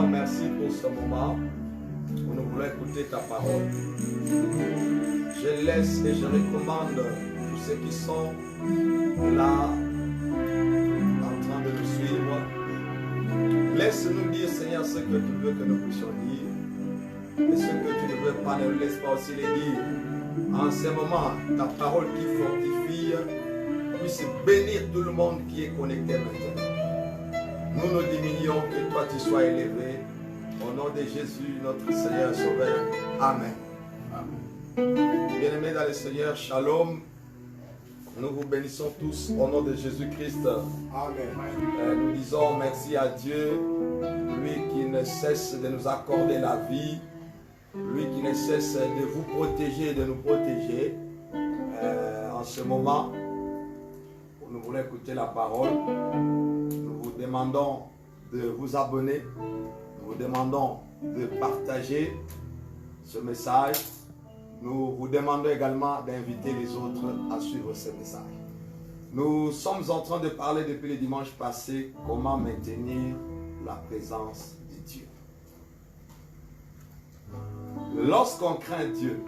Seigneur, merci pour ce moment où nous voulons écouter ta parole. Je laisse et je recommande tous ceux qui sont là en train de nous suivre. Laisse-nous dire, Seigneur, ce que tu veux que nous puissions dire. Et ce que tu ne veux pas, ne laisse pas aussi les dire. En ce moment, ta parole qui fortifie puisse bénir tout le monde qui est connecté maintenant. Nous nous diminuons, que toi tu sois élevé. Au nom de Jésus, notre Seigneur Sauveur. Amen. Bien-aimés dans le Seigneur, Shalom. Nous vous bénissons tous au nom de Jésus-Christ. Amen. Nous disons merci à Dieu, lui qui ne cesse de nous accorder la vie, lui qui ne cesse de vous protéger et de nous protéger. En ce moment, où nous voulons écouter la parole, nous vous demandons de vous abonner, nous vous demandons de partager ce message. Nous vous demandons également d'inviter les autres à suivre ce message. Nous sommes en train de parler depuis le dimanche passé comment maintenir la présence de Dieu. Lorsqu'on craint Dieu,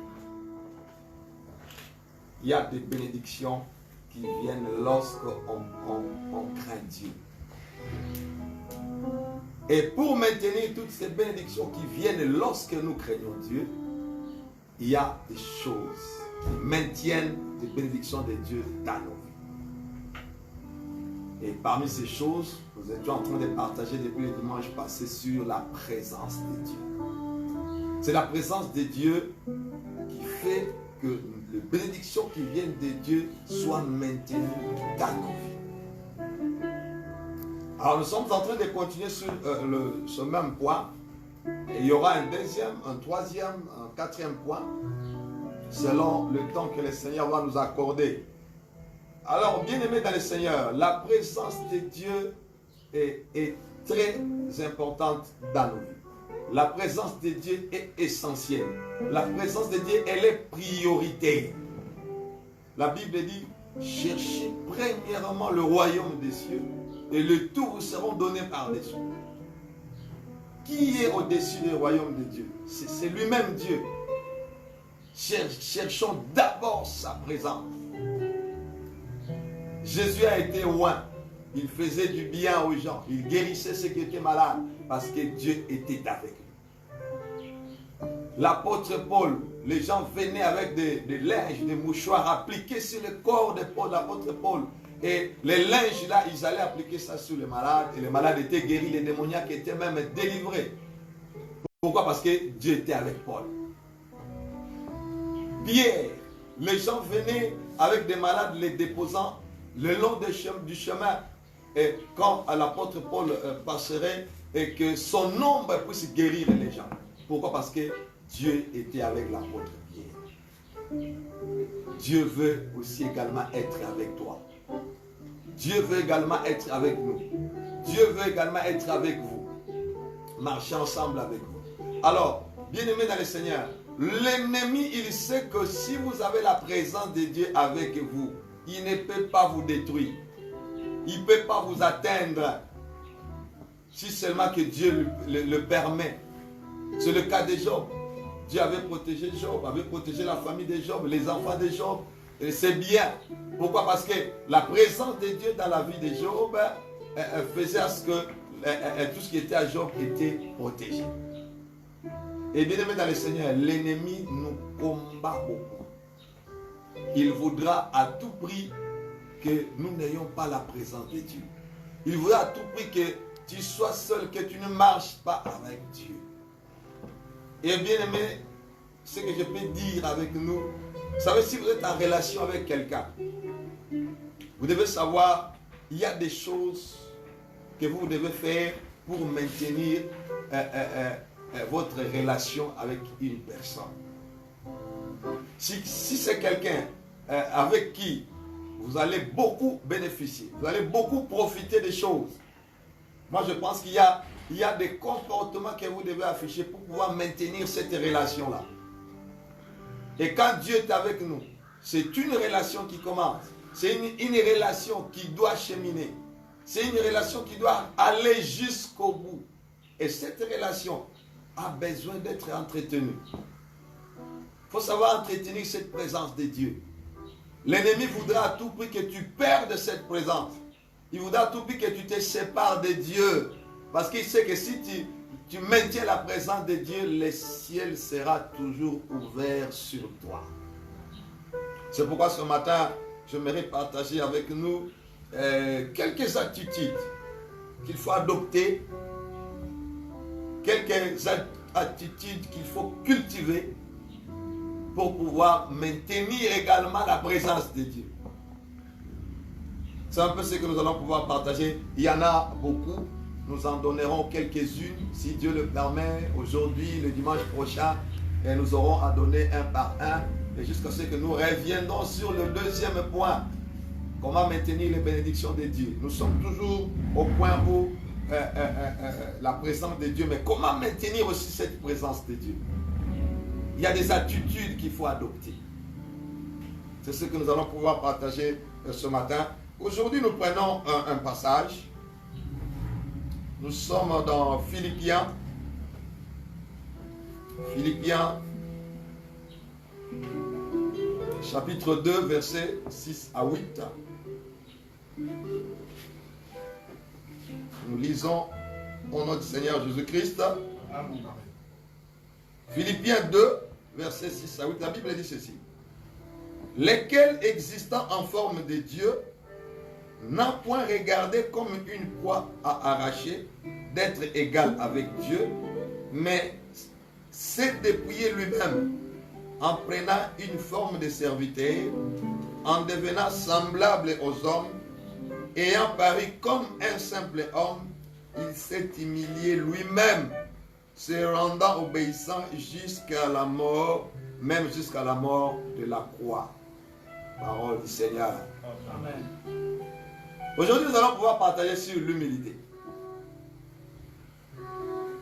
il y a des bénédictions qui viennent lorsqu'on craint Dieu. Et pour maintenir toutes ces bénédictions qui viennent lorsque nous craignons Dieu, il y a des choses qui maintiennent les bénédictions de Dieu dans nos vies. Et parmi ces choses, nous étions en train de partager depuis le dimanche passé sur la présence de Dieu. C'est la présence de Dieu qui fait que les bénédictions qui viennent de Dieu soient maintenues dans nos vies. Alors nous sommes en train de continuer sur ce même point. Et il y aura un deuxième, un troisième, un quatrième point, selon le temps que le Seigneur va nous accorder. Alors, bien-aimés dans le Seigneur, la présence de Dieu est très importante dans nos vies. La présence de Dieu est essentielle. La présence de Dieu, elle est prioritaire. La Bible dit, cherchez premièrement le royaume des cieux et le tout vous seront donnés par-dessus. Qui est au-dessus du royaume de Dieu? C'est lui-même Dieu. Cherchons d'abord sa présence. Jésus a été loin. Il faisait du bien aux gens. Il guérissait ceux qui étaient malades parce que Dieu était avec lui. L'apôtre Paul, les gens venaient avec des linges, des mouchoirs appliqués sur le corps de l'apôtre Paul. Et les linges là, ils allaient appliquer ça sur les malades. Et les malades étaient guéris, les démoniaques étaient même délivrés. Pourquoi? Parce que Dieu était avec Paul. Pierre, les gens venaient avec des malades, les déposant le long du chemin. Et quand l'apôtre Paul passerait, et que son ombre puisse guérir les gens. Pourquoi? Parce que Dieu était avec l'apôtre Pierre. Dieu veut aussi également être avec toi. Dieu veut également être avec nous. Dieu veut également être avec vous. Marcher ensemble avec vous. Alors, bien-aimés dans le Seigneur, l'ennemi, il sait que si vous avez la présence de Dieu avec vous, il ne peut pas vous détruire. Il ne peut pas vous atteindre. Si seulement que Dieu le permet. C'est le cas de Job. Dieu avait protégé Job, avait protégé la famille de Job, les enfants de Job. Et c'est bien. Pourquoi? Parce que la présence de Dieu dans la vie de Job faisait à ce que tout ce qui était à Job était protégé. Et bien aimé dans le Seigneur, l'ennemi nous combat beaucoup. Il voudra à tout prix que nous n'ayons pas la présence de Dieu. Il voudra à tout prix que tu sois seul, que tu ne marches pas avec Dieu. Et bien aimé, ce que je peux dire avec nous, vous savez, si vous êtes en relation avec quelqu'un, vous devez savoir, il y a des choses que vous devez faire pour maintenir votre relation avec une personne. Si c'est quelqu'un avec qui vous allez beaucoup bénéficier, vous allez beaucoup profiter des choses, moi je pense qu'il y a des comportements que vous devez afficher pour pouvoir maintenir cette relation-là. Et quand Dieu est avec nous, c'est une relation qui commence. C'est une relation qui doit cheminer. C'est une relation qui doit aller jusqu'au bout. Et cette relation a besoin d'être entretenue. Il faut savoir entretenir cette présence de Dieu. L'ennemi voudra à tout prix que tu perdes cette présence. Il voudra à tout prix que tu te sépares de Dieu. Parce qu'il sait que si tu maintiens la présence de Dieu, le ciel sera toujours ouvert sur toi. C'est pourquoi ce matin, j'aimerais partager avec nous quelques attitudes qu'il faut adopter, quelques attitudes qu'il faut cultiver pour pouvoir maintenir également la présence de Dieu. C'est un peu ce que nous allons pouvoir partager. Il y en a beaucoup. Nous en donnerons quelques-unes, si Dieu le permet, aujourd'hui, le dimanche prochain, et nous aurons à donner un par un, et jusqu'à ce que nous reviendrons sur le deuxième point, comment maintenir les bénédictions de Dieu. Nous sommes toujours au point où la présence de Dieu, mais comment maintenir aussi cette présence de Dieu? Il y a des attitudes qu'il faut adopter. C'est ce que nous allons pouvoir partager ce matin. Aujourd'hui, nous prenons un passage. Nous sommes dans Philippiens. Philippiens, chapitre 2, versets 6 à 8. Nous lisons au nom du Seigneur Jésus-Christ. Amen. Philippiens 2, versets 6 à 8. La Bible dit ceci. Lesquels existant en forme de Dieu, n'a point regardé comme une proie à arracher d'être égal avec Dieu, mais s'est dépouillé lui-même en prenant une forme de serviteur, en devenant semblable aux hommes, ayant paru comme un simple homme, il s'est humilié lui-même, se rendant obéissant jusqu'à la mort, même jusqu'à la mort de la croix. Parole du Seigneur. Amen. Aujourd'hui, nous allons pouvoir partager sur l'humilité.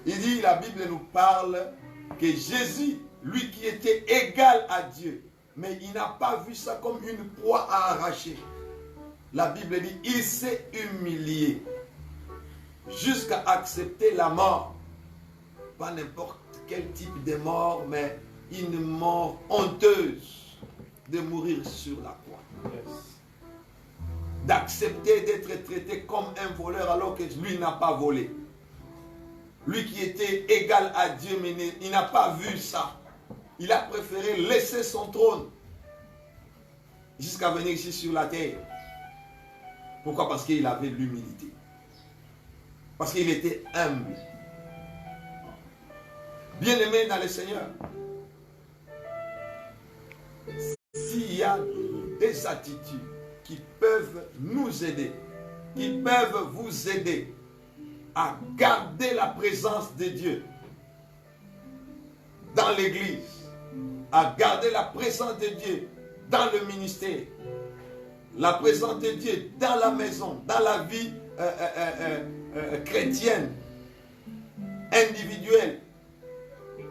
Il dit, la Bible nous parle que Jésus, lui qui était égal à Dieu, mais il n'a pas vu ça comme une proie à arracher. La Bible dit, il s'est humilié jusqu'à accepter la mort. Pas n'importe quel type de mort, mais une mort honteuse de mourir sur la croix. Yes. D'accepter d'être traité comme un voleur alors que lui n'a pas volé. Lui qui était égal à Dieu, mais il n'a pas vu ça. Il a préféré laisser son trône jusqu'à venir ici sur la terre. Pourquoi? Parce qu'il avait l'humilité. Parce qu'il était humble. Bien-aimé dans le Seigneur, s'il y a des attitudes qui peuvent nous aider, qui peuvent vous aider à garder la présence de Dieu dans l'église, à garder la présence de Dieu dans le ministère, la présence de Dieu dans la maison, dans la vie chrétienne, individuelle.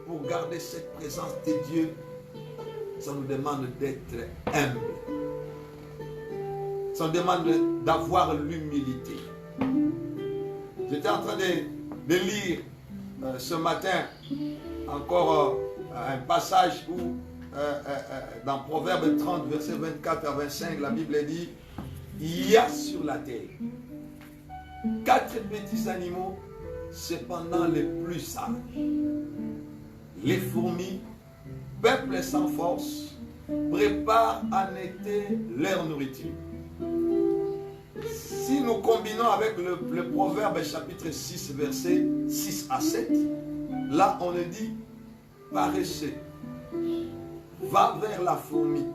Pour garder cette présence de Dieu, ça nous demande d'être humble. Ça nous demande d'avoir l'humilité. J'étais en train de lire ce matin encore un passage où dans Proverbe 30, verset 24 à 25, la Bible dit, il y a sur la terre 4 petits animaux, cependant les plus sages. Les fourmis, peuple sans force, préparent en été leur nourriture. Si nous combinons avec le Proverbe chapitre 6, verset 6 à 7, là on le dit, paresseux, va vers la fourmi,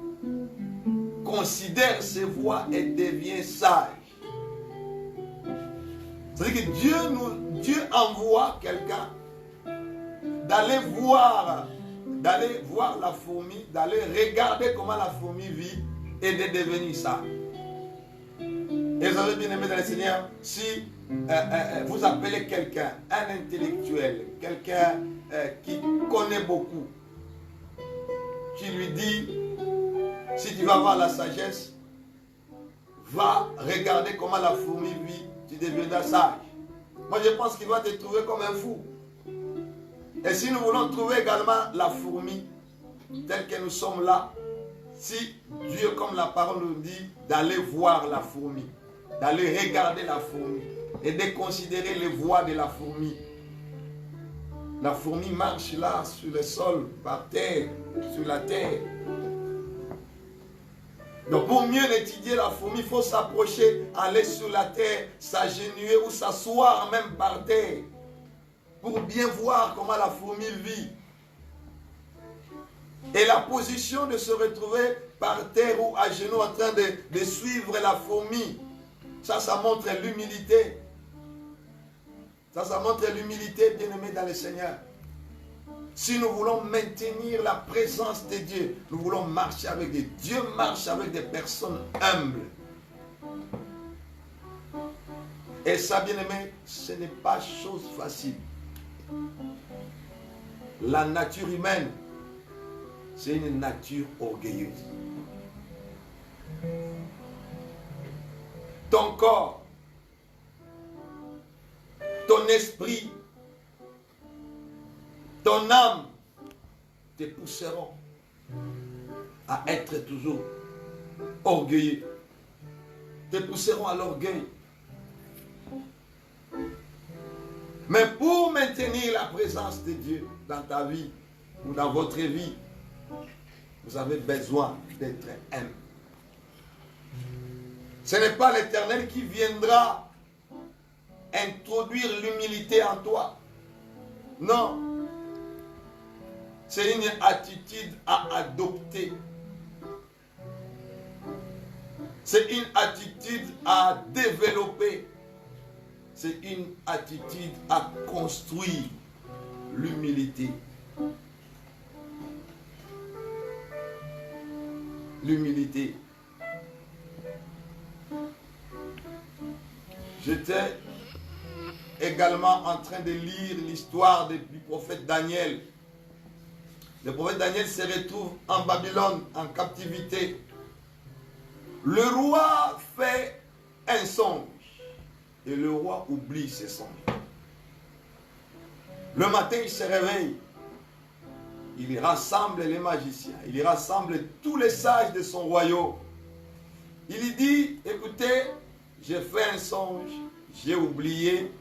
considère ses voies et devient sage. C'est-à-dire que Dieu envoie quelqu'un d'aller voir la fourmi, d'aller regarder comment la fourmi vit et de devenir sage. Et vous avez bien aimé dans le Seigneur, si vous appelez quelqu'un, un intellectuel, quelqu'un qui connaît beaucoup, qui lui dit, si tu vas avoir la sagesse, va regarder comment la fourmi vit, tu deviendras sage. Moi, je pense qu'il va te trouver comme un fou. Et si nous voulons trouver également la fourmi, telle que nous sommes là, si Dieu, comme la parole nous dit, d'aller voir la fourmi, d'aller regarder la fourmi et de considérer les voies de la fourmi. La fourmi marche là, sur le sol, par terre, sur la terre. Donc pour mieux étudier la fourmi, il faut s'approcher, aller sur la terre, s'agenouiller ou s'asseoir même par terre, pour bien voir comment la fourmi vit. Et la position de se retrouver par terre ou à genoux en train de suivre la fourmi, ça montre l'humilité. Ça montre l'humilité, bien-aimé dans le Seigneur. Si nous voulons maintenir la présence de Dieu, nous voulons marcher avec Dieu. Dieu marche avec des personnes humbles. Et ça, bien-aimé, ce n'est pas chose facile. La nature humaine, c'est une nature orgueilleuse. Ton corps, ton esprit, ton âme te pousseront à être toujours orgueilleux. Te pousseront à l'orgueil. Mais pour maintenir la présence de Dieu dans ta vie ou dans votre vie, vous avez besoin d'être humble. Ce n'est pas l'Éternel qui viendra introduire l'humilité en toi. Non. C'est une attitude à adopter. C'est une attitude à développer. C'est une attitude à construire. L'humilité. L'humilité. J'étais également en train de lire l'histoire du prophète Daniel. Le prophète Daniel se retrouve en Babylone, en captivité. Le roi fait un songe. Et le roi oublie ses songes. Le matin, il se réveille. Il rassemble les magiciens. Il rassemble tous les sages de son royaume. Il lui dit, écoutez, j'ai fait un songe, j'ai oublié.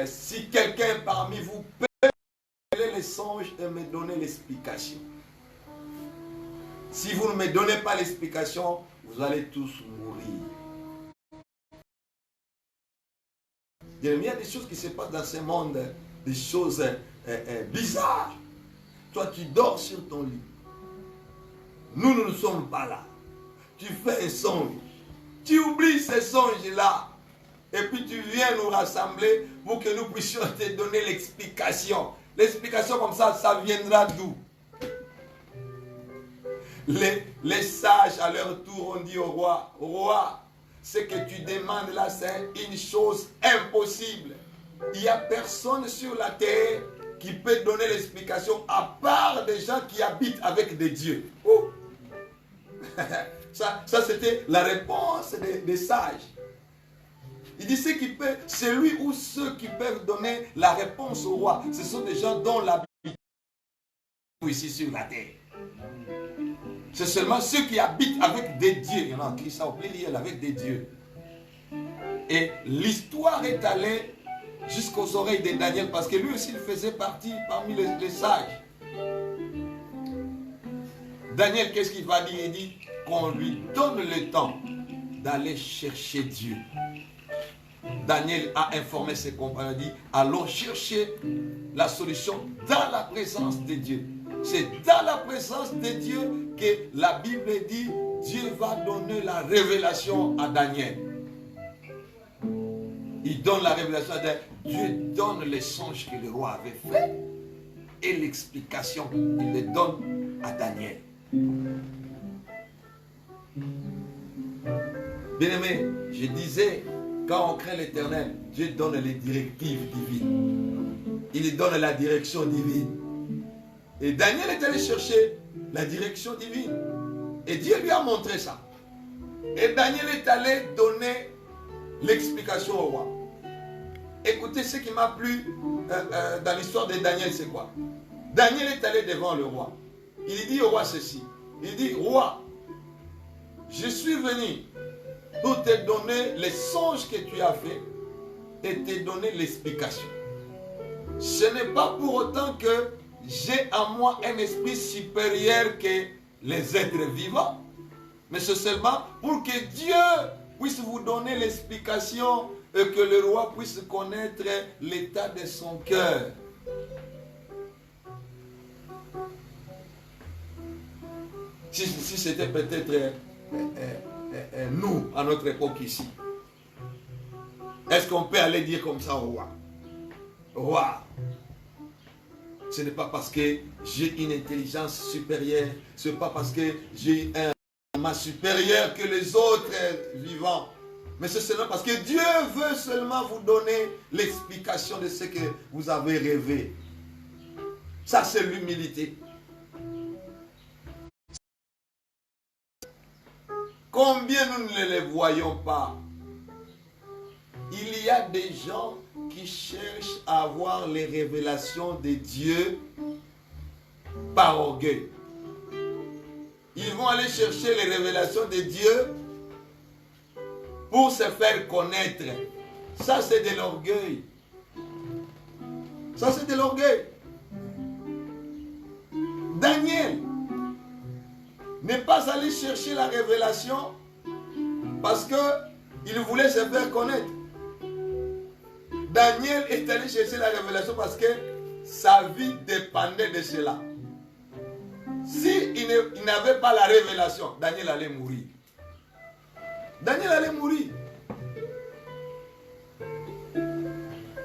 Si quelqu'un parmi vous peut les songes et me donner l'explication. Si vous ne me donnez pas l'explication, vous allez tous mourir. Il y a des choses qui se passent dans ce monde, des choses bizarres. Toi, tu dors sur ton lit. Nous ne sommes pas là. Tu fais un songe. Tu oublies ce songe-là. Et puis tu viens nous rassembler pour que nous puissions te donner l'explication. L'explication comme ça viendra d'où? Les sages à leur tour ont dit au roi, roi, ce que tu demandes là, c'est une chose impossible. Il n'y a personne sur la terre qui peut donner l'explication à part des gens qui habitent avec des dieux. Ça c'était la réponse des sages. Il dit celui ou ceux qui peuvent donner la réponse au roi, ce sont des gens dont l'habitation ici sur la terre. C'est seulement ceux qui habitent avec des dieux. Il y en a qui sont pluriel avec des dieux. Et l'histoire est allée jusqu'aux oreilles de Daniel parce que lui aussi il faisait partie parmi les sages. Daniel, qu'est-ce qu'il va dire? Il dit qu'on lui donne le temps d'aller chercher Dieu. Daniel a informé ses compagnons, dit allons chercher la solution dans la présence de Dieu. C'est dans la présence de Dieu que la Bible dit Dieu va donner la révélation à Daniel. Il donne la révélation à Daniel. Dieu donne les songes que le roi avait fait et l'explication, il les donne à Daniel. Bien-aimé, je disais, quand on craint l'Éternel, Dieu donne les directives divines. Il donne la direction divine. Et Daniel est allé chercher la direction divine. Et Dieu lui a montré ça. Et Daniel est allé donner l'explication au roi. écoutez, ce qui m'a plu dans l'histoire de Daniel, c'est quoi? Daniel est allé devant le roi. Il dit au roi ceci. Il dit, roi, je suis venu pour te donner les songes que tu as fait et te donner l'explication. Ce n'est pas pour autant que j'ai en moi un esprit supérieur que les êtres vivants, mais c'est seulement pour que Dieu puisse vous donner l'explication et que le roi puisse connaître l'état de son cœur. Si c'était peut-être nous, à notre époque ici, est-ce qu'on peut aller dire comme ça au roi? Roi, ce n'est pas parce que j'ai une intelligence supérieure, ce n'est pas parce que j'ai un ma supérieur que les autres vivants, mais c'est seulement parce que Dieu veut seulement vous donner l'explication de ce que vous avez rêvé. Ça, c'est l'humilité. Combien nous ne les voyons pas? Il y a des gens qui cherchent à avoir les révélations de Dieu par orgueil. Ils vont aller chercher les révélations de Dieu pour se faire connaître. Ça, c'est de l'orgueil. Ça, c'est de l'orgueil. Daniel n'est pas allé chercher la révélation parce qu'il voulait se faire connaître. Daniel est allé chercher la révélation parce que sa vie dépendait de cela. S'il n'avait pas la révélation, Daniel allait mourir. Daniel allait mourir.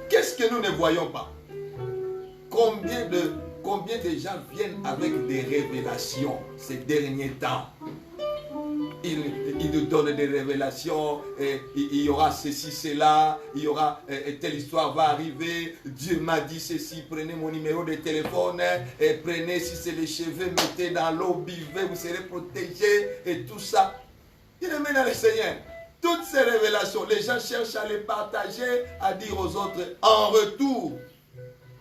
Qu'est-ce que nous ne voyons pas? Combien de gens viennent avec des révélations ces derniers temps? Il nous donne des révélations, il y aura ceci, cela, il y aura telle histoire va arriver, Dieu m'a dit ceci, prenez mon numéro de téléphone, et prenez si c'est les cheveux, mettez dans l'eau, buvez, vous serez protégés, et tout ça. Il est maintenant le Seigneur. Toutes ces révélations, les gens cherchent à les partager, à dire aux autres, en retour,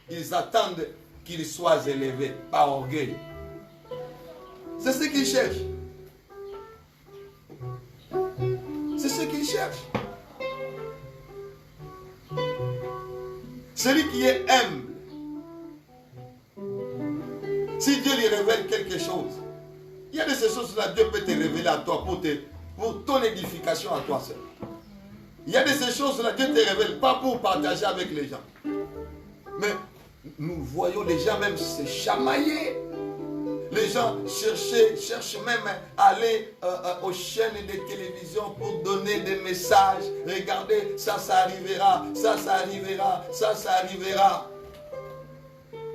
ils attendent qu'ils soient élevés par orgueil. C'est ce qu'ils cherchent. C'est ce qu'il cherche. Celui qui est humble, si Dieu lui révèle quelque chose, il y a de ces choses-là, Dieu peut te révéler à toi pour ton édification à toi seul. Il y a de ces choses-là, Dieu ne te révèle pas pour partager avec les gens. Mais nous voyons les gens même se chamailler. Les gens cherchent même à aller aux chaînes de télévision pour donner des messages. Regardez, ça arrivera, ça arrivera, ça arrivera.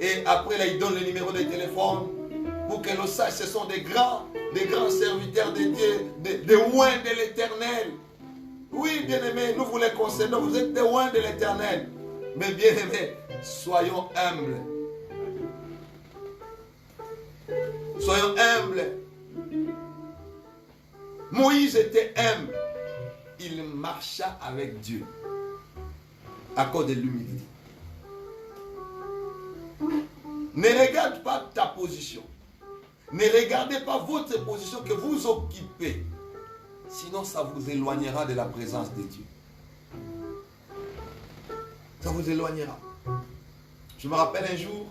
Et après, là, ils donnent le numéro de téléphone pour que l'on sache, ce sont des grands serviteurs de Dieu, des oins de l'Éternel. Oui, bien-aimés, nous vous les concédons, vous êtes des oins de l'Éternel. Mais bien-aimés, soyons humbles. Soyons humbles. Moïse était humble. Il marcha avec Dieu à cause de l'humilité. Ne regarde pas ta position. Ne regardez pas votre position que vous occupez. Sinon, ça vous éloignera de la présence de Dieu. Ça vous éloignera. Je me rappelle un jour,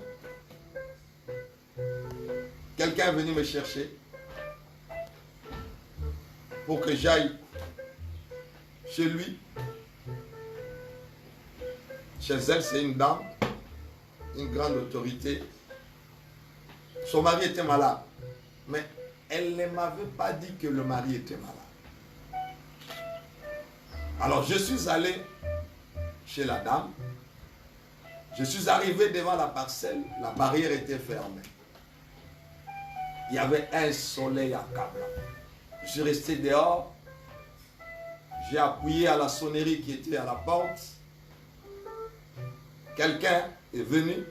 quelqu'un est venu me chercher pour que j'aille chez lui. Chez elle, c'est une dame, une grande autorité. Son mari était malade, mais elle ne m'avait pas dit que le mari était malade. Alors je suis allé chez la dame. Je suis arrivé devant la parcelle, la barrière était fermée. Il y avait un soleil accablant. Je suis resté dehors. J'ai appuyé à la sonnerie qui était à la porte. Quelqu'un est venu.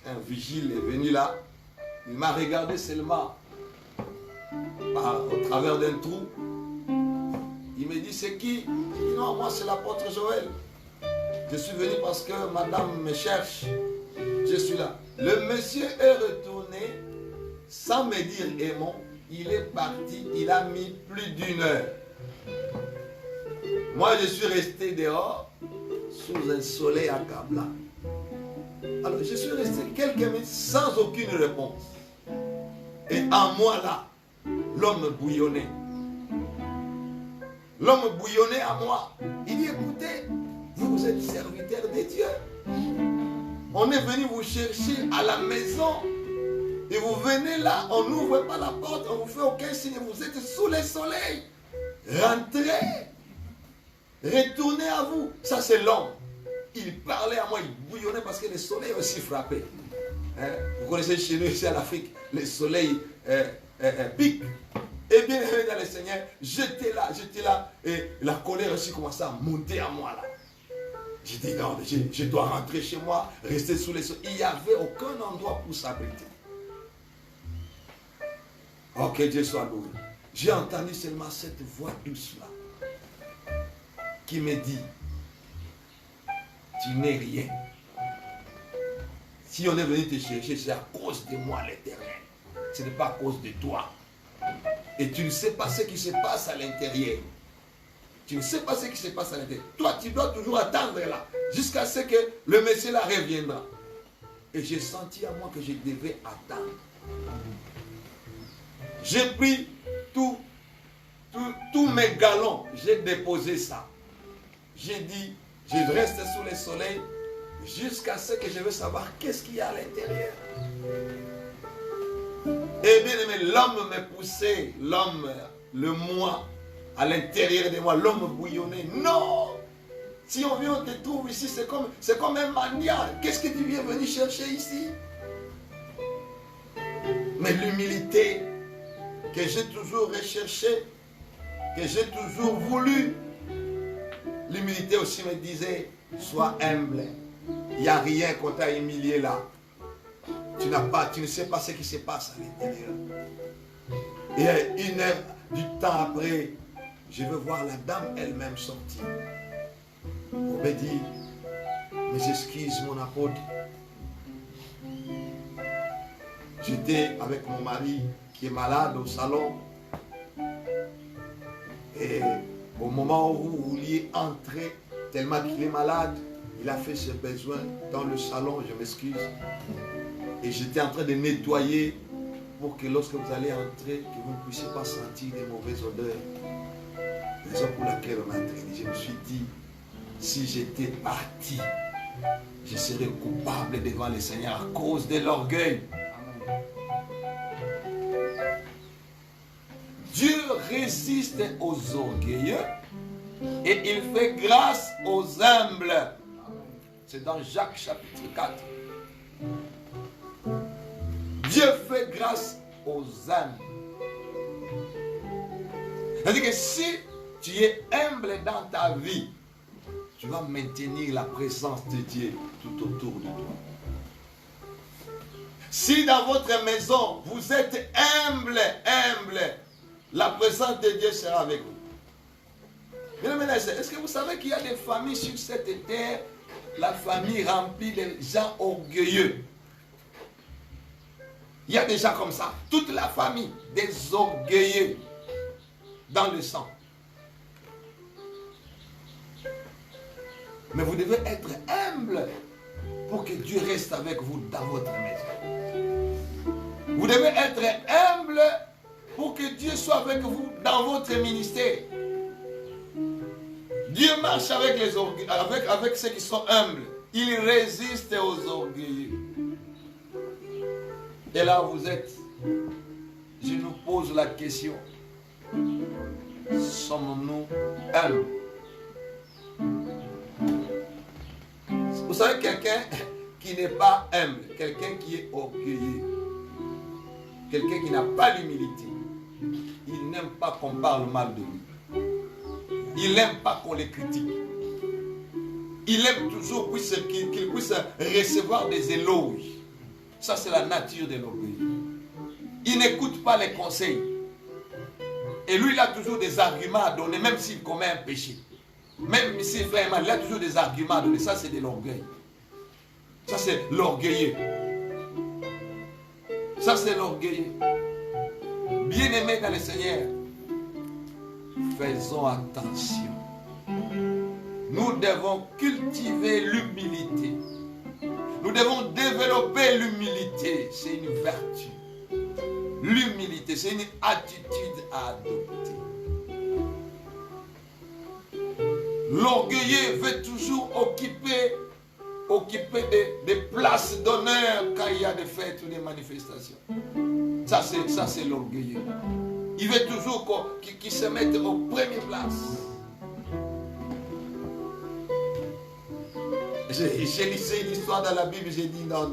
Un vigile est venu là. Il m'a regardé seulement au travers d'un trou. Il me dit, c'est qui? Je dis, non, moi c'est l'apôtre Joël. Je suis venu parce que madame me cherche. Je suis là. Le monsieur est retourné sans me dire aimant. Il est parti. Il a mis plus d'1 heure. Moi, je suis resté dehors sous un soleil accablant. Alors, je suis resté quelques minutes sans aucune réponse. Et en moi là, l'homme bouillonnait. L'homme bouillonnait à moi. Il dit, écoutez, vous êtes serviteur de Dieu. On est venu vous chercher à la maison. Et vous venez là, on n'ouvre pas la porte, on ne vous fait aucun signe. Vous êtes sous le soleil. Rentrez. Retournez à vous. Ça, c'est l'homme. Il parlait à moi, il bouillonnait parce que le soleil aussi frappait. Hein? Vous connaissez chez nous, ici en Afrique, le soleil pique. Et bien, dans le Seigneur, j'étais là, et la colère aussi commençait à monter à moi là. J'ai dit non, je dois rentrer chez moi, rester sous les soleils. Il n'y avait aucun endroit pour s'abriter. Oh, que Dieu soit loué. J'ai entendu seulement cette voix douce là qui me dit, tu n'es rien. Si on est venu te chercher, c'est à cause de moi l'Éternel. Ce n'est pas à cause de toi. Et tu ne sais pas ce qui se passe à l'intérieur. Tu ne sais pas ce qui se passe à l'intérieur. Toi, tu dois toujours attendre là, jusqu'à ce que le Messie là reviendra. Et j'ai senti à moi que je devais attendre. J'ai pris tous mes galons, j'ai déposé ça. J'ai dit, je reste sous le soleil jusqu'à ce que je veux savoir qu'est-ce qu'il y a à l'intérieur. Et bien aimé, l'homme me poussait, l'homme, le moi, à l'intérieur de moi, l'homme bouillonnait. Non! Si on vient, on te trouve ici, c'est comme un mendiant. Qu'est-ce que tu viens venir chercher ici? Mais l'humilité que j'ai toujours recherchée, que j'ai toujours voulu, l'humilité aussi me disait, sois humble. Il n'y a rien qu'on t'a humilié là. Tu ne sais pas ce qui se passe à l'intérieur. Et 1 heure du temps après, je veux voir la dame elle-même sortir. On me dit, mes excuses mon apôtre. J'étais avec mon mari qui est malade au salon. Et au moment où vous vouliez entrer, tellement qu'il est malade, il a fait ses besoins dans le salon, je m'excuse. Et j'étais en train de nettoyer pour que lorsque vous allez entrer, que vous ne puissiez pas sentir des mauvaises odeurs. Raison pour laquelle on m'a traîné. Je me suis dit, si j'étais parti, je serais coupable devant le Seigneur à cause de l'orgueil. Dieu résiste aux orgueilleux et il fait grâce aux humbles. C'est dans Jacques chapitre 4. Dieu fait grâce aux humbles. C'est-à-dire que si tu es humble dans ta vie, tu vas maintenir la présence de Dieu tout autour de toi. Si dans votre maison, vous êtes humble, la présence de Dieu sera avec vous. Est-ce que vous savez qu'il y a des familles sur cette terre, la famille remplie de gens orgueilleux? Il y a des gens comme ça. Toute la famille, des orgueilleux dans le sang. Mais vous devez être humble pour que Dieu reste avec vous dans votre maison. Vous devez être humble pour que Dieu soit avec vous dans votre ministère. Dieu marche avec les orgueilleux, avec ceux qui sont humbles. Il résiste aux orgueilleux. Et là vous êtes, je nous pose la question, sommes-nous humbles? Vous savez, quelqu'un qui n'est pas humble, quelqu'un qui est orgueilleux, quelqu'un qui n'a pas l'humilité, il n'aime pas qu'on parle mal de lui. Il n'aime pas qu'on les critique. Il aime toujours qu'il puisse recevoir des éloges. Ça, c'est la nature de l'orgueil. Il n'écoute pas les conseils. Et lui, il a toujours des arguments à donner, même s'il commet un péché. Même si vraiment, il a toujours des arguments à donner. Ça, c'est de l'orgueil. Ça, c'est l'orgueilleux. Ça, c'est l'orgueilleux. Bien-aimés dans le Seigneur, faisons attention. Nous devons cultiver l'humilité. Nous devons développer l'humilité. C'est une vertu. L'humilité, c'est une attitude à adopter. L'orgueilleux veut toujours occuper des places d'honneur quand il y a des fêtes ou des manifestations. Ça, c'est l'orgueilleux. Il veut toujours qu'il se mette aux premières places. J'ai lisé l'histoire dans la Bible, j'ai dit non.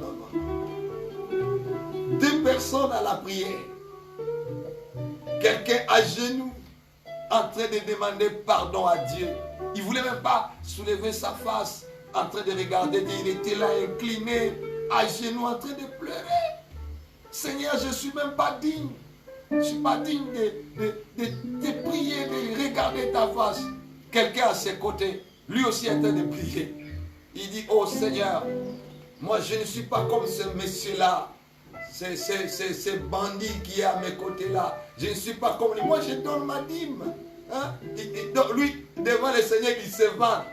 Deux personnes à la prière. Quelqu'un à genoux, en train de demander pardon à Dieu. Il ne voulait même pas soulever sa face, en train de regarder Dieu. Il était là incliné, à genoux, en train de pleurer. Seigneur, je ne suis même pas digne. Je ne suis pas digne de prier, de regarder ta face. Quelqu'un à ses côtés, lui aussi est en train de prier. Il dit, oh Seigneur, moi je ne suis pas comme ce monsieur-là. C'est bandit qui est à mes côtés là. Je ne suis pas comme lui. Moi je donne ma dîme. Hein? Donc, lui, devant le Seigneur, il se vante.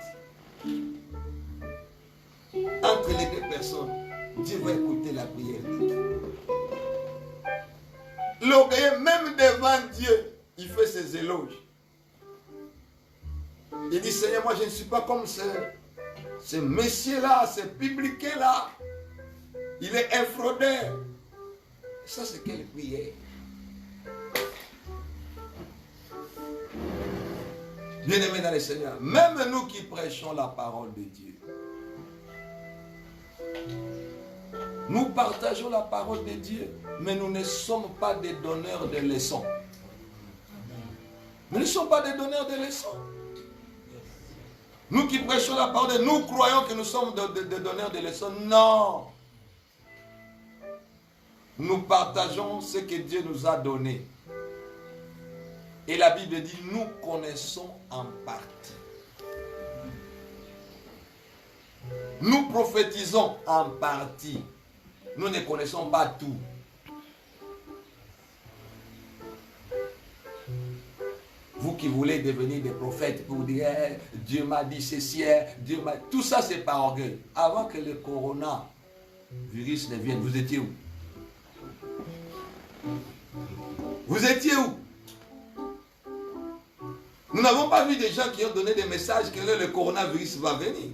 Entre les deux personnes, Dieu va écouter la prière. L'orgueilleux, même devant Dieu, il fait ses éloges. Il dit, Seigneur, moi je ne suis pas comme ce monsieur-là, ce publicain-là. Il est un fraudeur. Ça, c'est quelle prière? Bien-aimés dans le Seigneur, même nous qui prêchons la parole de Dieu, nous partageons la parole de Dieu, mais nous ne sommes pas des donneurs de leçons. Nous ne sommes pas des donneurs de leçons. Nous qui prêchons la parole de Dieu, nous croyons que nous sommes des donneurs de leçons. Non. Nous partageons ce que Dieu nous a donné. Et la Bible dit, nous connaissons en partie. Nous prophétisons en partie. Nous ne connaissons pas tout. Vous qui voulez devenir des prophètes pour dire Dieu m'a dit ceci, Dieu m'a... Tout ça c'est par orgueil. Avant que le coronavirus ne vienne, vous étiez où? Vous étiez où? Nous n'avons pas vu des gens qui ont donné des messages que le coronavirus va venir.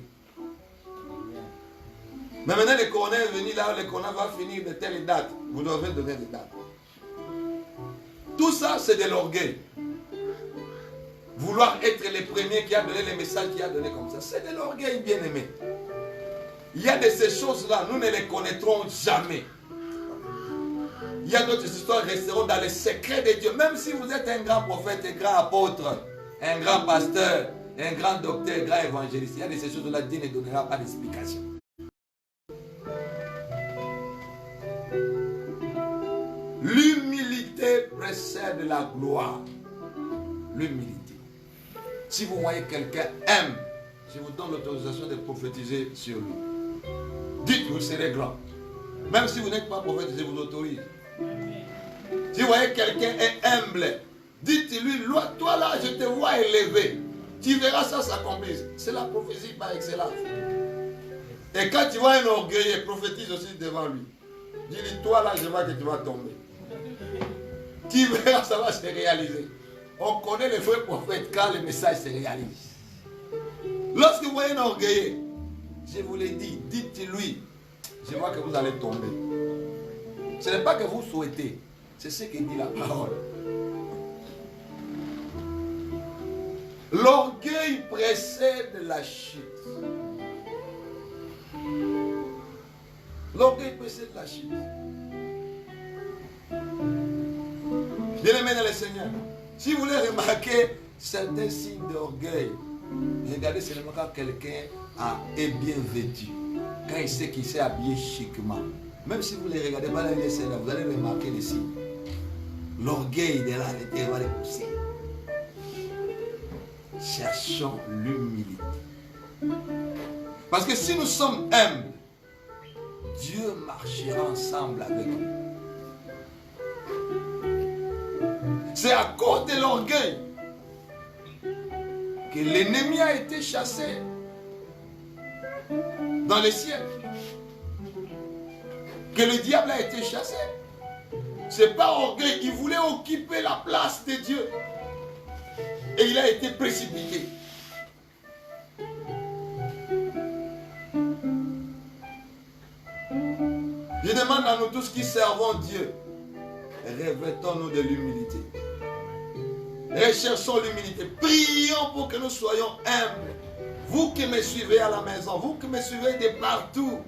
Mais maintenant le corona est venu là, le corona va finir de telle date. Vous devez donner des dates. Tout ça c'est de l'orgueil. Vouloir être le premier qui a donné les messages, qui a donné comme ça, c'est de l'orgueil, bien-aimé. Il y a de ces choses-là, nous ne les connaîtrons jamais. Il y a d'autres histoires qui resteront dans les secrets de Dieu. Même si vous êtes un grand prophète, un grand apôtre, un grand pasteur, un grand docteur, un grand évangéliste, il y a de ces choses-là, Dieu ne donnera pas d'explication. L'humilité précède la gloire. L'humilité. Si vous voyez quelqu'un aime, je vous donne l'autorisation de prophétiser sur lui. Dites, vous serez grand. Même si vous n'êtes pas prophète, je vous autorise. Si vous voyez quelqu'un est humble, dites-lui, toi là, je te vois élevé. Tu verras ça s'accomplir. C'est la prophétie par excellence. Et quand tu vois un orgueilleux, prophétise aussi devant lui. Dis-lui, toi là, je vois que tu vas tomber. Tu verras, ça va se réaliser. On connaît les vrais prophètes quand le message se réalise. Lorsque vous voyez un orgueilleux, je vous l'ai dit, dites-lui, je vois que vous allez tomber. Ce n'est pas que vous souhaitez, c'est ce que dit la parole. L'orgueil précède la chute. L'orgueil précède la chute. Bien-aimés dans le Seigneur, si vous voulez remarquer certains signes d'orgueil, regardez seulement quand quelqu'un est bien vêtu, quand il sait qu'il s'est habillé chiquement. Même si vous ne les regardez pas dans les scènes, vous allez remarquer les signes. L'orgueil de la va les pousser. cherchons l'humilité. Parce que si nous sommes humbles, Dieu marchera ensemble avec nous. C'est à cause de l'orgueil que l'ennemi a été chassé dans les cieux. Que le diable a été chassé. C'est pas orgueil. Il voulait occuper la place de Dieu. Et il a été précipité. Je demande à nous tous qui servons Dieu, revêtons-nous de l'humilité. Recherchons l'humilité. Prions pour que nous soyons humbles. Vous qui me suivez à la maison, vous qui me suivez de partout,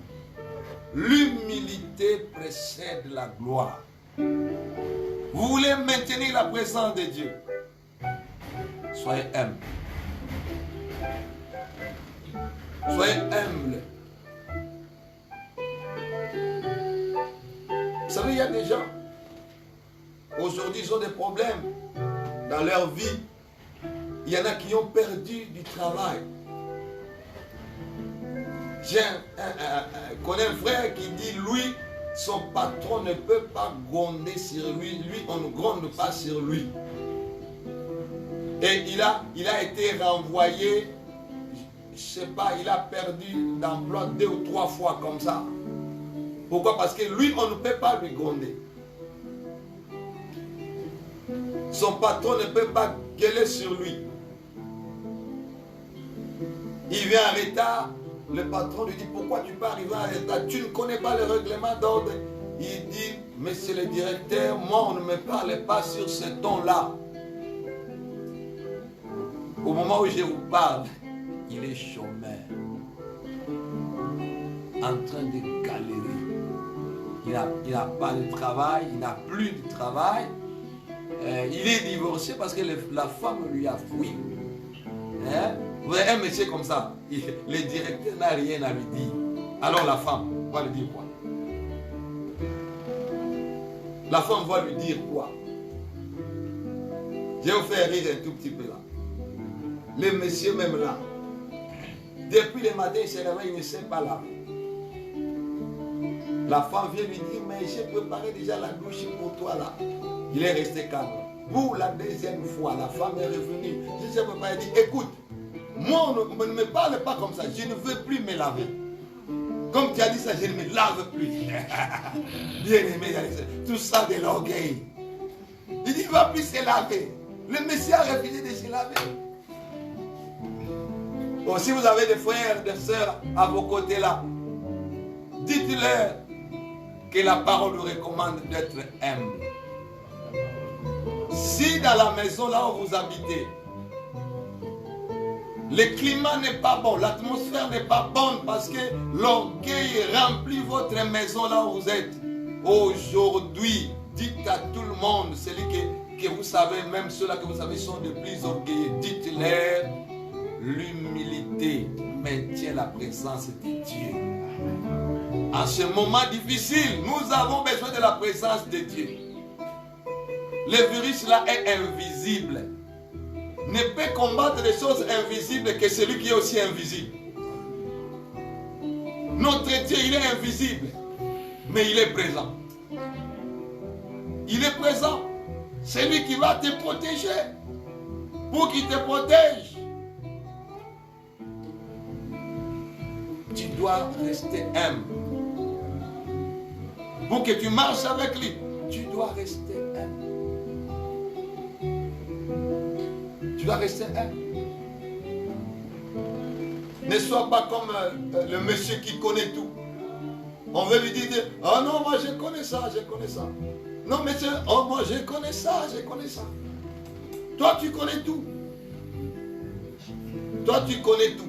l'humilité précède la gloire. Vous voulez maintenir la présence de Dieu. Soyez humble. Soyez humble. Vous savez, il y a des gens, aujourd'hui, ils ont des problèmes dans leur vie. Il y en a qui ont perdu du travail. Je connais un frère qui dit, lui, son patron ne peut pas gronder sur lui. Lui, on ne gronde pas sur lui. Et il a été renvoyé, je ne sais pas, il a perdu d'emploi 2 ou 3 fois comme ça. Pourquoi? Parce que lui, on ne peut pas lui gronder. Son patron ne peut pas gueuler sur lui. Il vient en retard. Le patron lui dit, pourquoi tu peux arriver en retard? Tu ne connais pas le règlement d'ordre. Il dit, monsieur le directeur, moi on ne me parle pas sur ce ton-là. Au moment où je vous parle, il est chômeur. En train de galérer. Il n'a pas de travail, il n'a plus de travail. Il est divorcé parce que la femme lui a fui. Hein? Vous voyez un monsieur comme ça, le directeur n'a rien à lui dire. Alors la femme va lui dire quoi? La femme va lui dire quoi? Je vais vous faire rire un tout petit peu là. Le monsieur même là, depuis le matin, il se réveille, il ne sait pas laver. La femme vient lui dire, mais j'ai préparé déjà la douche pour toi là. Il est resté calme. Pour la deuxième fois, la femme est revenue. Je ne sais pas, elle dit, écoute, moi on ne me parle pas comme ça, je ne veux plus me laver. Comme tu as dit ça, je ne me lave plus. Bien aimé, tout ça de l'orgueil. Il dit, il ne va plus se laver. Le Messie a refusé de se laver. Bon, si vous avez des frères, des sœurs à vos côtés là, dites-leur que la parole vous recommande d'être humble. Si dans la maison là où vous habitez, le climat n'est pas bon, l'atmosphère n'est pas bonne parce que l'orgueil remplit votre maison là où vous êtes. Aujourd'hui, dites à tout le monde, celui que vous savez, même ceux-là que vous savez sont de plus orgueilleux, dites-leur, l'humilité maintient la présence de Dieu. En ce moment difficile, nous avons besoin de la présence de Dieu. Le virus là est invisible. Ne peut combattre les choses invisibles que celui qui est aussi invisible. Notre Dieu, il est invisible, mais il est présent. Il est présent. C'est lui qui va te protéger. Pour qu'il te protège, tu dois rester humble. Pour que tu marches avec lui, tu dois rester humble. Tu dois rester humble. Ne sois pas comme le monsieur qui connaît tout. On veut lui dire, oh non, moi je connais ça, je connais ça. Non, monsieur, oh moi je connais ça, je connais ça. Toi tu connais tout. Toi tu connais tout.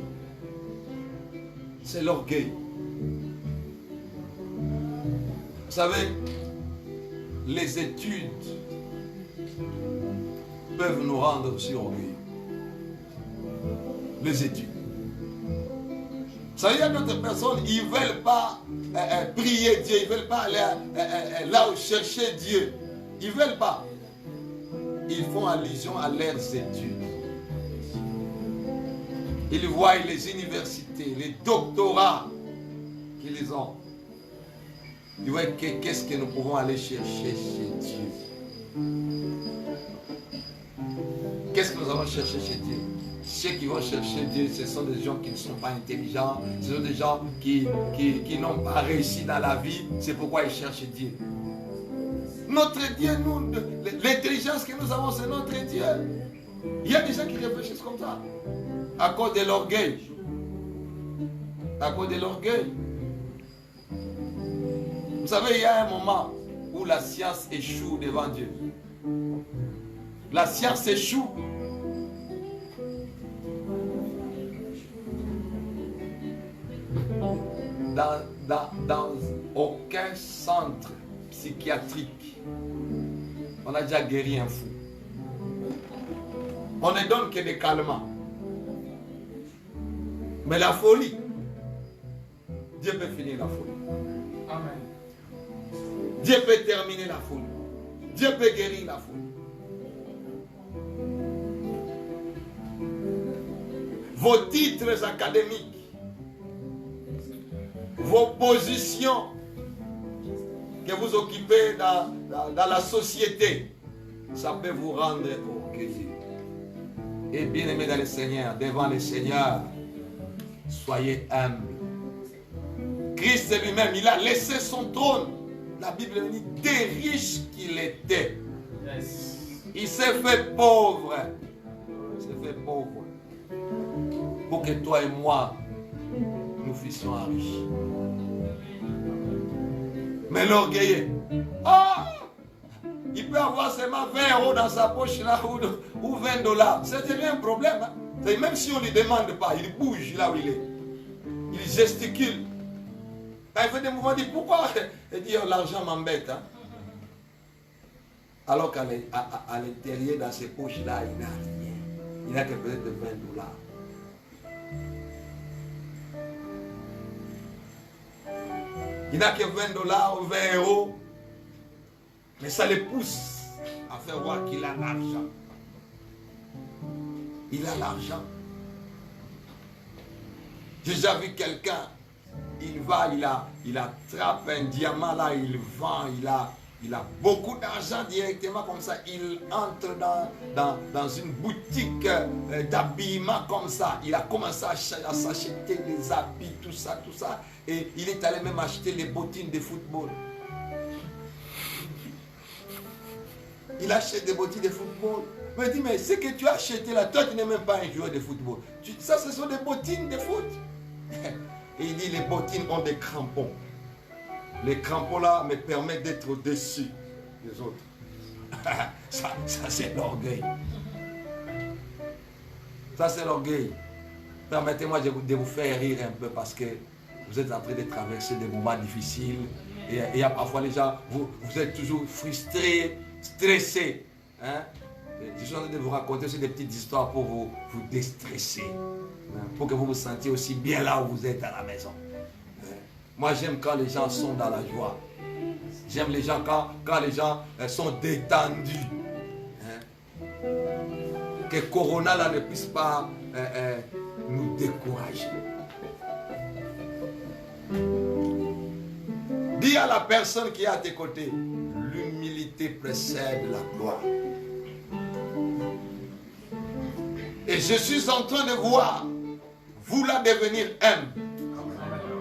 C'est l'orgueil. Vous savez, les études peuvent nous rendre aussi orgueilleux. Les études. Vous savez, il y a d'autres personnes, ils ne veulent pas prier Dieu, ils ne veulent pas aller là où chercher Dieu. Ils ne veulent pas. Ils font allusion à leurs études. Ils voient les universités, les doctorats qu'ils ont. Ils voient qu'est-ce que nous pouvons aller chercher chez Dieu. Qu'est-ce que nous allons chercher chez Dieu? Ceux qui vont chercher Dieu, ce sont des gens qui ne sont pas intelligents, ce sont des gens qui n'ont pas réussi dans la vie, c'est pourquoi ils cherchent Dieu. Notre Dieu, l'intelligence que nous avons, c'est notre Dieu. Il y a des gens qui réfléchissent comme ça, à cause de l'orgueil. À cause de l'orgueil. Vous savez, il y a un moment où la science échoue devant Dieu. La science échoue. Dans aucun centre psychiatrique, on a déjà guéri un fou. On ne donne que des calmants. Mais la folie, Dieu peut finir la folie. Amen. Dieu peut terminer la folie. Dieu peut guérir la folie. Vos titres académiques, vos positions que vous occupez dans la société, ça peut vous rendre orgueilleux. Et bien aimé dans le Seigneur, devant le Seigneur, soyez humbles. Christ lui-même, il a laissé son trône. La Bible dit, des riches qu'il était. Yes. Il s'est fait pauvre. Il s'est fait pauvre. Pour que toi et moi, nous fussions riches. Mais l'orgueilleux, il peut avoir seulement 20 € dans sa poche là, ou 20 $. C'est devient un problème. Hein? Même si on ne lui demande pas, il bouge là où il est. Il gesticule. Quand il fait des mouvements, il dit pourquoi? Il dit l'argent m'embête. Hein? Alors qu'à l'intérieur, dans ses poches là, il n'a rien. Il n'a que peut-être 20 $. Il n'a que 20 $ ou 20 €. Mais ça le pousse à faire voir qu'il a l'argent. Il a l'argent. J'ai déjà vu quelqu'un, il va, il attrape un diamant là, il vend, il a beaucoup d'argent directement comme ça. Il entre dans une boutique d'habillement comme ça. Il a commencé à s'acheter des habits, tout ça. Et il est allé même acheter les bottines de football. Il achète des bottines de football. Mais il dit, mais ce que tu as acheté là, toi tu n'es même pas un joueur de football. Ça, ce sont des bottines de foot. Et il dit, les bottines ont des crampons. Les crampons là me permettent d'être au-dessus des autres. Ça c'est l'orgueil. Ça c'est l'orgueil. Permettez-moi de vous faire rire un peu parce que vous êtes en train de traverser des moments difficiles. Et il y a parfois les gens, vous êtes toujours frustrés, stressés. Hein? Je suis en train de vous raconter aussi des petites histoires pour vous déstresser. Hein? Pour que vous vous sentiez aussi bien là où vous êtes à la maison. Moi, j'aime quand les gens sont dans la joie. J'aime les gens quand les gens sont détendus. Hein? Que Corona là ne puisse pas nous décourager. Dis à la personne qui est à tes côtés, l'humilité précède la gloire. Et je suis en train de voir, vous là devenir humble.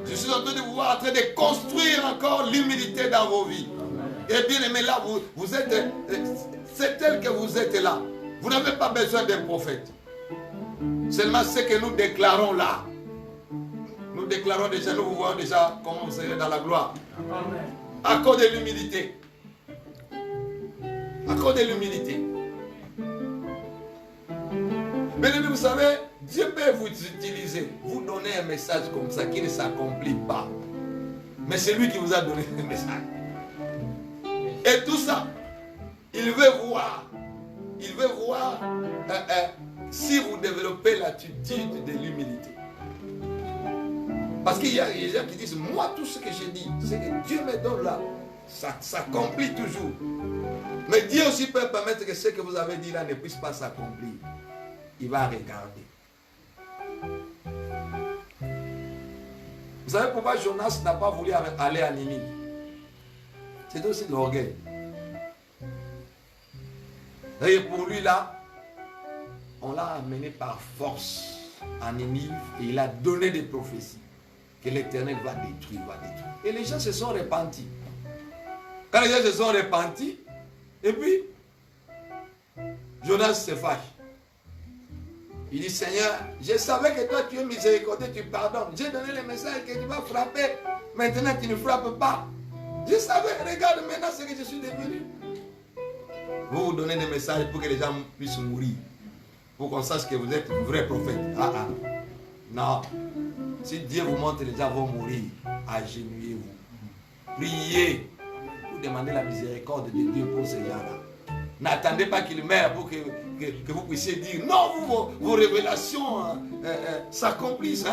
Je suis en train de vous voir en train de construire encore l'humilité dans vos vies. Et bien aimé, là, vous êtes, c'est tel que vous êtes là. Vous n'avez pas besoin d'un prophète. Seulement ce que nous déclarons là. Nous déclarons déjà, nous vous voyons déjà comment vous serez dans la gloire. À cause de l'humilité. À cause de l'humilité. Mais vous savez, Dieu peut vous utiliser, vous donner un message comme ça qui ne s'accomplit pas. Mais c'est lui qui vous a donné le message. Et tout ça, il veut voir si vous développez l'attitude de l'humilité. Parce qu'il y a des gens qui disent, moi tout ce que j'ai dit, c'est que Dieu me donne là, ça s'accomplit toujours. Mais Dieu aussi peut permettre que ce que vous avez dit là ne puisse pas s'accomplir. Il va regarder. Vous savez pourquoi Jonas n'a pas voulu aller à Ninive? C'est aussi de l'orgueil. Et pour lui là, on l'a amené par force à Ninive et il a donné des prophéties que l'Éternel va détruire, Et les gens se sont repentis. Quand les gens se sont repentis, et puis Jonas se fâche. Il dit, Seigneur, je savais que toi tu es miséricordieux, tu pardonnes. J'ai donné le message que tu vas frapper. Maintenant tu ne frappes pas. Je savais, regarde maintenant ce que je suis devenu. Vous donnez des messages pour que les gens puissent mourir. Pour qu'on sache que vous êtes un vrai prophète. Non. Si Dieu vous montre que les gens vont mourir, agenouillez-vous. Priez pour demander la miséricorde de Dieu pour ces gens-là. N'attendez pas qu'ils meurent pour que vous puissiez dire non, vos révélations s'accomplissent.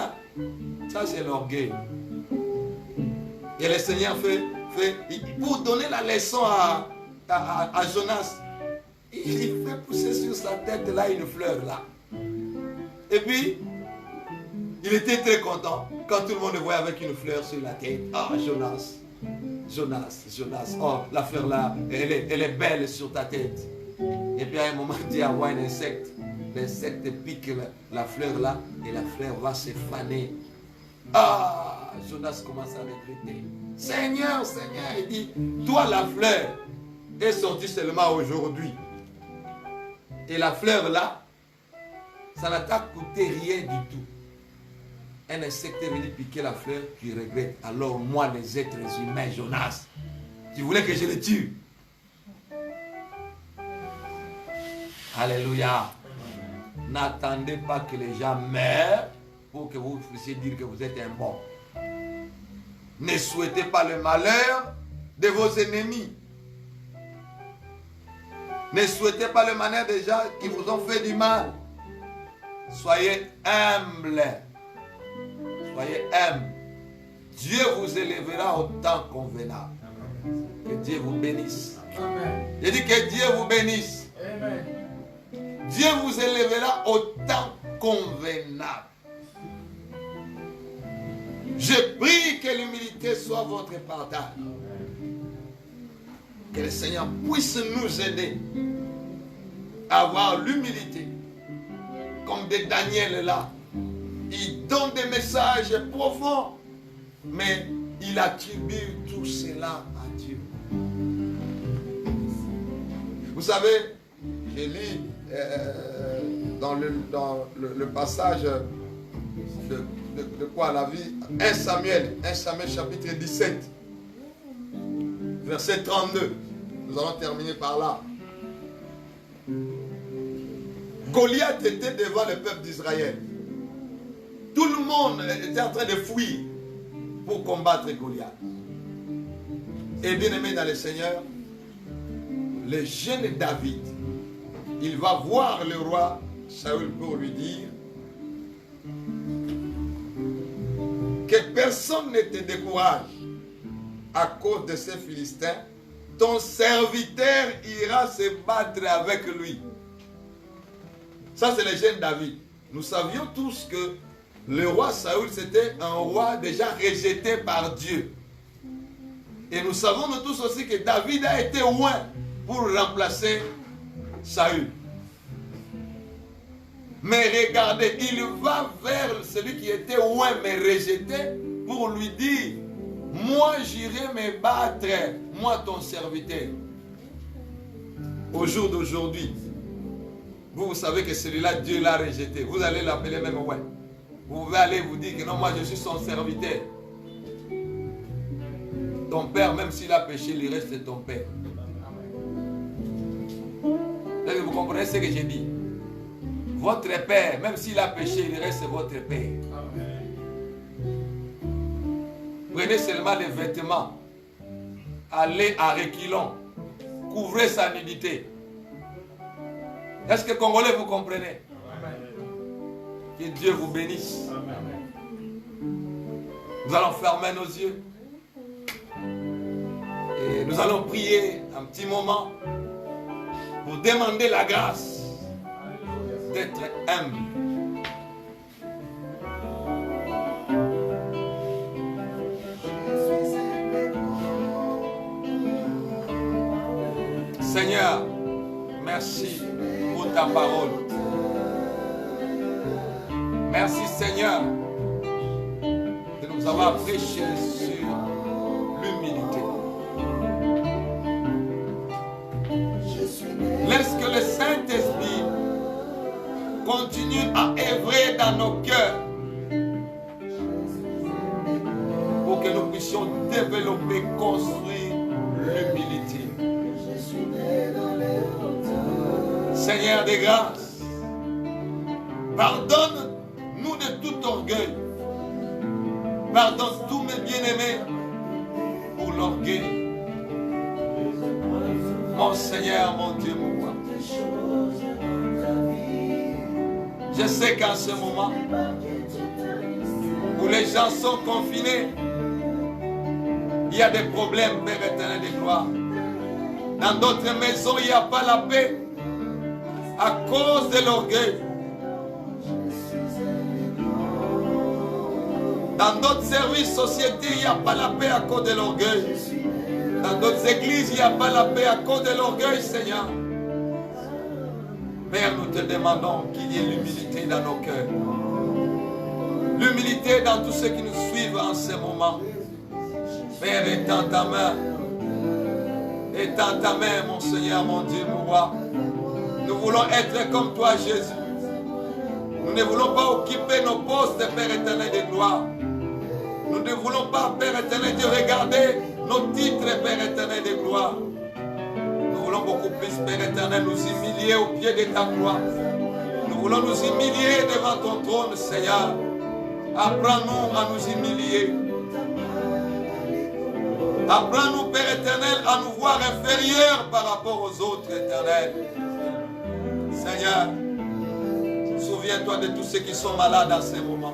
Ça, c'est l'orgueil. Et le Seigneur fait pour donner la leçon à Jonas, il fait pousser sur sa tête là une fleur là. Et puis, il était très content quand tout le monde le voyait avec une fleur sur la tête. Jonas. Oh, la fleur là, elle est belle sur ta tête. Et puis à un moment, Dieu envoie un insecte. L'insecte pique la fleur là et la fleur va se faner. Jonas commence à regretter. Seigneur, il dit, toi la fleur est sortie seulement aujourd'hui. Et la fleur là, ça n'a t'a coûté rien du tout. Un insecte est venu piquer la fleur, tu regrettes. Alors moi, les êtres humains, Jonas, tu voulais que je le tue. Alléluia. N'attendez pas que les gens meurent pour que vous puissiez dire que vous êtes un bon. Ne souhaitez pas le malheur de vos ennemis. Ne souhaitez pas le malheur des gens qui vous ont fait du mal. Soyez humbles. Soyez humbles. Dieu vous élèvera au temps convenable. Que Dieu vous bénisse. Amen. Je dis que Dieu vous bénisse. Amen. Dieu vous élèvera au temps convenable. Je prie que l'humilité soit votre partage. Que le Seigneur puisse nous aider à avoir l'humilité. Comme de Daniel là. Il donne des messages profonds. Mais il attribue tout cela à Dieu. Vous savez, j'ai lu dans le passage de quoi la vie 1 Samuel chapitre 17 verset 32. Nous allons terminer par là. Goliath était devant le peuple d'Israël. Tout le monde était en train de fuir pour combattre Goliath. Et bien aimé dans le Seigneur, le jeune David, il va voir le roi Saül pour lui dire que personne ne te décourage à cause de ces Philistins. Ton serviteur ira se battre avec lui. Ça, c'est le jeune David. Nous savions tous que le roi Saül, c'était un roi déjà rejeté par Dieu. Et nous savons nous tous aussi que David a été loin pour remplacer Saül. Mais regardez, il va vers celui qui était loin mais rejeté pour lui dire, moi j'irai me battre, moi ton serviteur. Au jour d'aujourd'hui, vous savez que celui-là, Dieu l'a rejeté. Vous allez l'appeler même loin. Vous pouvez aller vous dire que non, moi je suis son serviteur. Ton père, même s'il a péché, il reste ton père. Vous comprenez ce que j'ai dit? Votre père, même s'il a péché, il reste votre père. Prenez seulement les vêtements. Allez à reculons. Couvrez sa nudité. Est-ce que Congolais vous comprenez? Que Dieu vous bénisse. Nous allons fermer nos yeux. Et nous allons prier un petit moment pour demander la grâce d'être humble. merci pour ta parole. Merci Seigneur de nous avoir prêché sur l'humilité. Laisse que le Saint-Esprit continue à œuvrer dans nos cœurs pour que nous puissions développer, construire l'humilité. Seigneur des grâces, pardonne-nous de tout orgueil. Pardonne tous mes bien-aimés pour l'orgueil. Mon Seigneur, mon Dieu, mon roi. Je sais qu'en ce moment où les gens sont confinés, il y a des problèmes, Père éternel de gloire. Dans d'autres maisons, il n'y a pas la paix à cause de l'orgueil. Dans d'autres services, sociétés, il n'y a pas la paix à cause de l'orgueil. Dans d'autres églises, il n'y a pas la paix à cause de l'orgueil, Seigneur. Père, nous te demandons qu'il y ait l'humilité dans nos cœurs. L'humilité dans tous ceux qui nous suivent en ce moment. Père, étends ta main. Étends ta main, mon Seigneur, mon Dieu, mon roi. Nous voulons être comme toi, Jésus. Nous ne voulons pas occuper nos postes, Père éternel de gloire. Nous ne voulons pas, Père éternel, de regarder nos titres, Père éternel de gloire. Nous voulons beaucoup plus, Père éternel, nous humilier au pied de ta gloire. Nous voulons nous humilier devant ton trône, Seigneur. Apprends-nous à nous humilier. Apprends-nous, Père éternel, à nous voir inférieurs par rapport aux autres, éternels. Seigneur, souviens-toi de tous ceux qui sont malades en ce moment.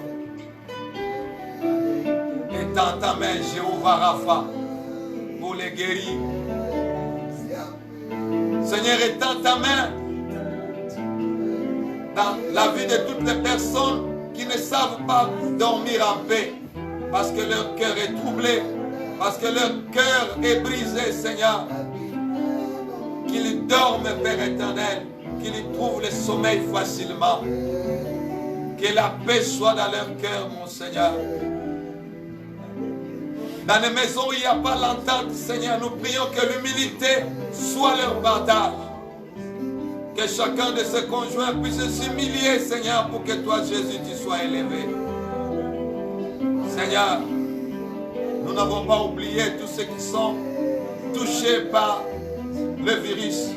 Étends ta main, Jéhovah Rapha, pour les guérir. Seigneur, étends ta main dans la vie de toutes les personnes qui ne savent pas dormir en paix, parce que leur cœur est troublé, parce que leur cœur est brisé, Seigneur. Qu'ils dorment, Père éternel, qu'ils trouvent le sommeil facilement. Que la paix soit dans leur cœur, mon Seigneur. Dans les maisons où il n'y a pas l'entente, Seigneur, nous prions que l'humilité soit leur partage. Que chacun de ses conjoints puisse s'humilier, Seigneur, pour que toi, Jésus, tu sois élevé. Seigneur, nous n'avons pas oublié tous ceux qui sont touchés par le virus.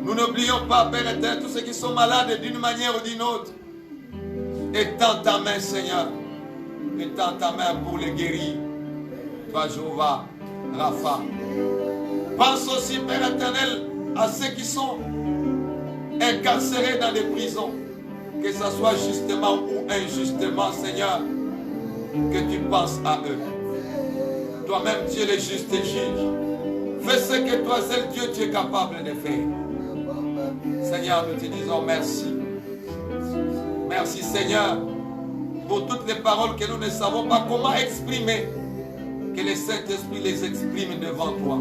Nous n'oublions pas, Père éternel, tous ceux qui sont malades d'une manière ou d'une autre. Étends ta main, Seigneur. Étends ta main pour les guérir. Toi, Jéhovah, Rapha. Pense aussi, Père éternel, à ceux qui sont incarcérés dans les prisons. Que ce soit justement ou injustement, Seigneur, que tu penses à eux. Toi-même, tu es le juste juge. Fais ce que toi, seul Dieu, tu es capable de faire. Seigneur, nous te disons merci. Merci, Seigneur, pour toutes les paroles que nous ne savons pas comment exprimer. Que le Saint-Esprit les exprime devant toi.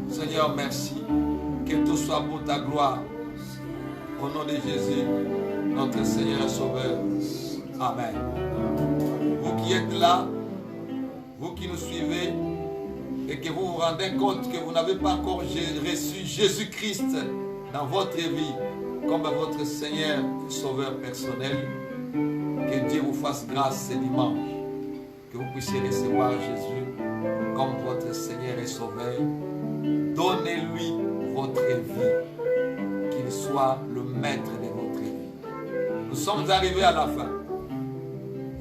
Seigneur, merci. Que tout soit pour ta gloire. Au nom de Jésus, notre Seigneur et Sauveur. Amen. Vous qui êtes là, vous qui nous suivez, et que vous vous rendez compte que vous n'avez pas encore reçu Jésus-Christ dans votre vie comme votre Seigneur et Sauveur personnel, que Dieu vous fasse grâce ce dimanche, que vous puissiez recevoir Jésus comme votre Seigneur et Sauveur. Donnez-lui votre vie, qu'il soit le maître de votre vie. Nous sommes arrivés à la fin.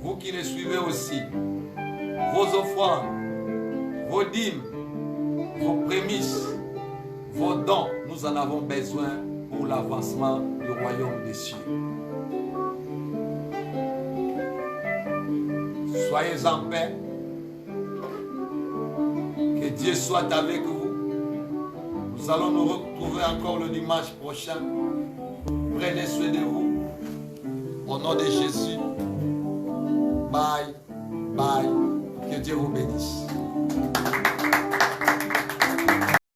Vous qui les suivez aussi, vos offrandes, vos dîmes, vos prémices, vos dons, nous en avons besoin pour l'avancement du royaume des cieux. Soyez en paix. Que Dieu soit avec vous. Nous allons nous retrouver encore le dimanche prochain. Prenez soin de vous. Au nom de Jésus. Bye. Bye. Que Dieu vous bénisse.